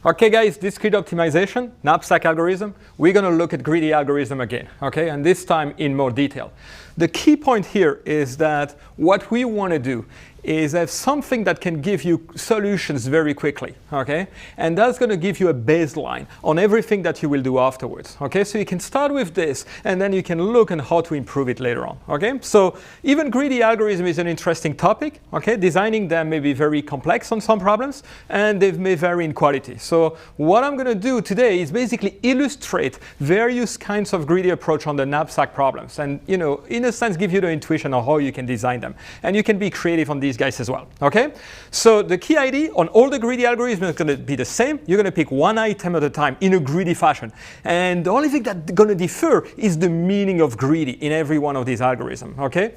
Okay guys, discrete optimization, knapsack algorithm, we're going to look at greedy algorithm again, okay, and this time in more detail. The key point here is that what we want to do is have something that can give you solutions very quickly, okay? And that's going to give you a baseline on everything that you will do afterwards, okay? So you can start with this, and then you can look at how to improve it later on, okay? So even greedy algorithm is an interesting topic, okay? Designing them may be very complex on some problems, and they may vary in quality. So what I'm going to do today is basically illustrate various kinds of greedy approach on the knapsack problems, and, you know, in a sense, give you the intuition of how you can design them. And you can be creative on these guys as well, okay? So the key idea on all the greedy algorithms is going to be the same. You're going to pick one item at a time in a greedy fashion. And the only thing that's going to differ is the meaning of greedy in every one of these algorithms, okay?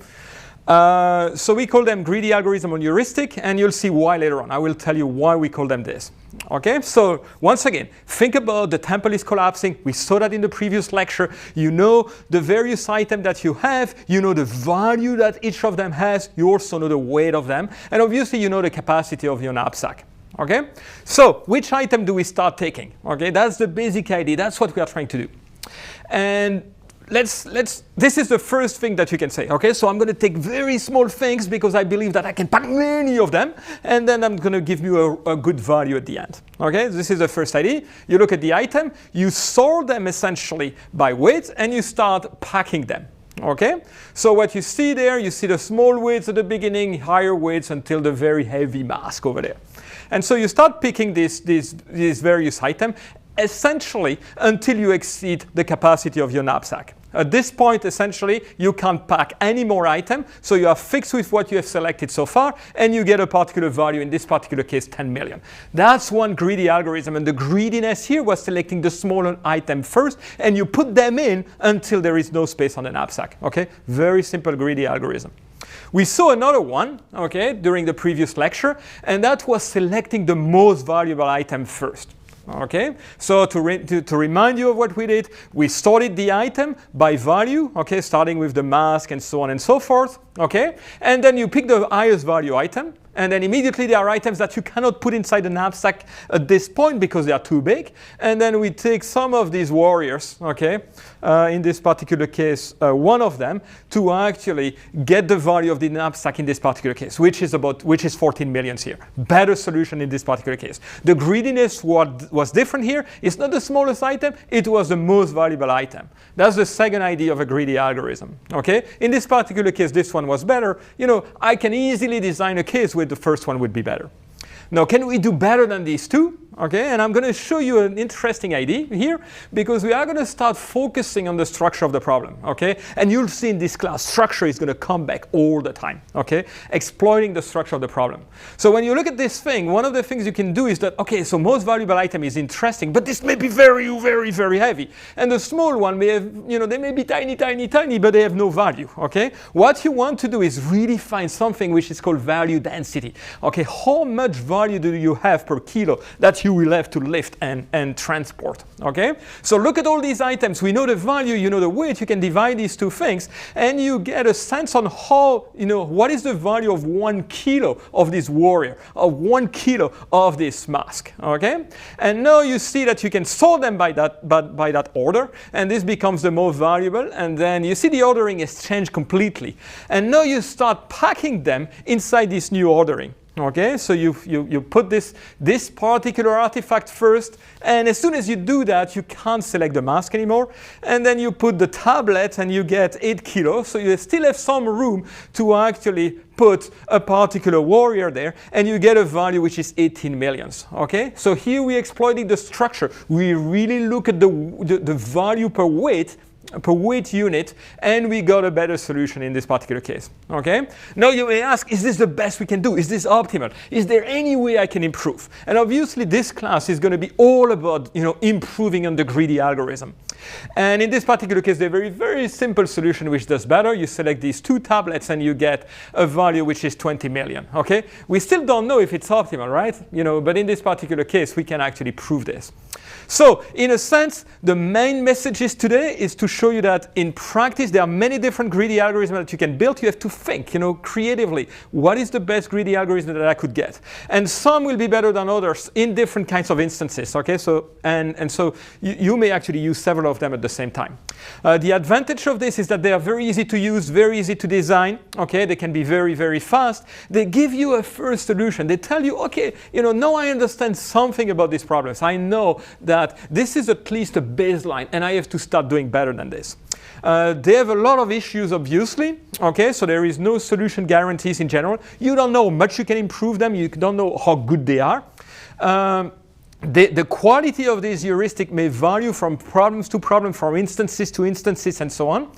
So we call them greedy algorithm on heuristic, and you'll see why later on. I will tell you why we call them this. Okay, so once again, think about the temple is collapsing. We saw that in the previous lecture. You know the various items that you have. You know the value that each of them has. You also know the weight of them. And obviously, you know the capacity of your knapsack. Okay, so which item do we start taking? Okay, that's the basic idea. That's what we are trying to do. And this is the first thing that you can say, okay? So I'm going to take very small things because I believe that I can pack many of them, and then I'm going to give you a good value at the end, okay? This is the first idea. You look at the item, you sort them essentially by weight, and you start packing them, okay? So what you see there, you see the small weights at the beginning, higher weights until the very heavy mask over there. And so you start picking these various items, essentially until you exceed the capacity of your knapsack. At this point, essentially, you can't pack any more item, so you are fixed with what you have selected so far, and you get a particular value, in this particular case, 10 million. That's one greedy algorithm, and the greediness here was selecting the smaller item first, and you put them in until there is no space on the knapsack, okay? Very simple greedy algorithm. We saw another one, okay, during the previous lecture, and that was selecting the most valuable item first. Okay, so to remind you of what we did, we sorted the item by value, okay, starting with the mask and so on and so forth, okay, and then you pick the highest value item, and then immediately there are items that you cannot put inside the knapsack at this point because they are too big, and then we take some of these warriors, okay, in this particular case, one of them, to actually get the value of the knapsack in this particular case, which is 14 million here. Better solution in this particular case. The greediness was different here. It's not the smallest item, it was the most valuable item. That's the second idea of a greedy algorithm, okay? In this particular case, this one was better. You know, I can easily design a case where the first one would be better. Now, can we do better than these two? Okay, and I'm going to show you an interesting idea here because we are going to start focusing on the structure of the problem, okay? And you'll see in this class, structure is going to come back all the time, okay? Exploiting the structure of the problem. So when you look at this thing, one of the things you can do is that, okay, so most valuable item is interesting, but this may be very, very, very heavy. And the small one may have, you know, they may be tiny, tiny, tiny, but they have no value, okay? What you want to do is really find something which is called value density, okay? How much value do you have per kilo that you will have to lift and transport, okay? So look at all these items. We know the value, you know the weight. You can divide these two things, and you get a sense on how, you know, what is the value of 1 kilo of this warrior, of 1 kilo of this mask, okay? And now you see that you can sort them by that order, and this becomes the most valuable, and then you see the ordering has changed completely. And now you start packing them inside this new ordering. Okay, so you put this particular artifact first, and as soon as you do that, you can't select the mask anymore. And then you put the tablet, and you get 8 kilos. So you still have some room to actually put a particular warrior there, and you get a value which is 18 millions. Okay, so here we exploited the structure. We really look at the value per weight unit, and we got a better solution in this particular case, okay? Now you may ask, is this the best we can do? Is this optimal? Is there any way I can improve? And obviously this class is going to be all about, you know, improving on the greedy algorithm. And in this particular case, they're very, very simple solution which does better. You select these 2 tablets and you get a value which is 20 million, okay? We still don't know if it's optimal, right? But in this particular case, we can actually prove this. So in a sense, the main messages today is to show you that in practice, there are many different greedy algorithms that you can build. You have to think, creatively, what is the best greedy algorithm that I could get? And some will be better than others in different kinds of instances, okay? So, and so you may actually use several of them at the same time. The advantage of this is that they are very easy to use, very easy to design, okay? They can be very, very fast. They give you a first solution. They tell you, okay, now I understand something about these problems. I know that this is at least a baseline, and I have to start doing better than this. They have a lot of issues, obviously, okay? So there is no solution guarantees in general. You don't know how much you can improve them. You don't know how good they are. The quality of these heuristics may vary from problems to problems, from instances to instances, and so on.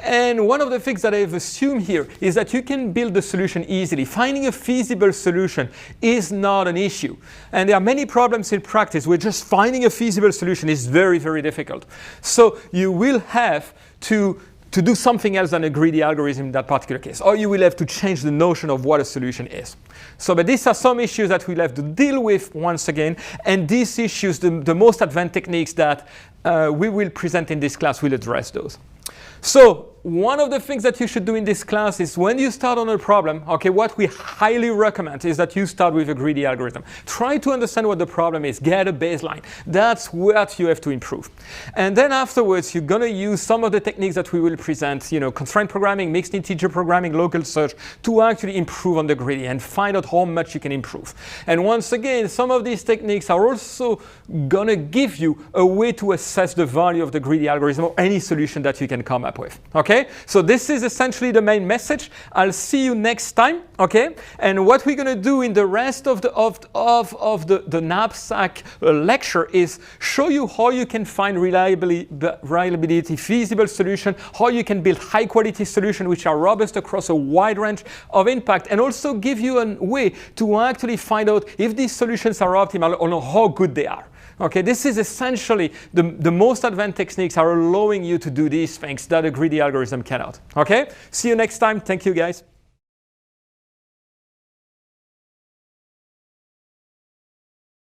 And one of the things that I've assumed here is that you can build the solution easily. Finding a feasible solution is not an issue. And there are many problems in practice where just finding a feasible solution is very, very difficult. So you will have to do something else than a greedy algorithm in that particular case, or you will have to change the notion of what a solution is. So, but these are some issues that we'll have to deal with once again, and these issues, the most advanced techniques that we will present in this class will address those. So one of the things that you should do in this class is when you start on a problem, okay, what we highly recommend is that you start with a greedy algorithm. Try to understand what the problem is, get a baseline. That's what you have to improve. And then afterwards, you're going to use some of the techniques that we will present, constraint programming, mixed integer programming, local search, to actually improve on the greedy and find out how much you can improve. And once again, some of these techniques are also going to give you a way to assess the value of the greedy algorithm or any solution that you can come up with. Okay? So this is essentially the main message. I'll see you next time, okay? And what we're going to do in the rest of the knapsack lecture is show you how you can find reliability feasible solution, how you can build high quality solutions which are robust across a wide range of impact, and also give you a way to actually find out if these solutions are optimal or how good they are. Okay, this is essentially the most advanced techniques are allowing you to do these things that a greedy algorithm cannot. Okay, see you next time. Thank you, guys.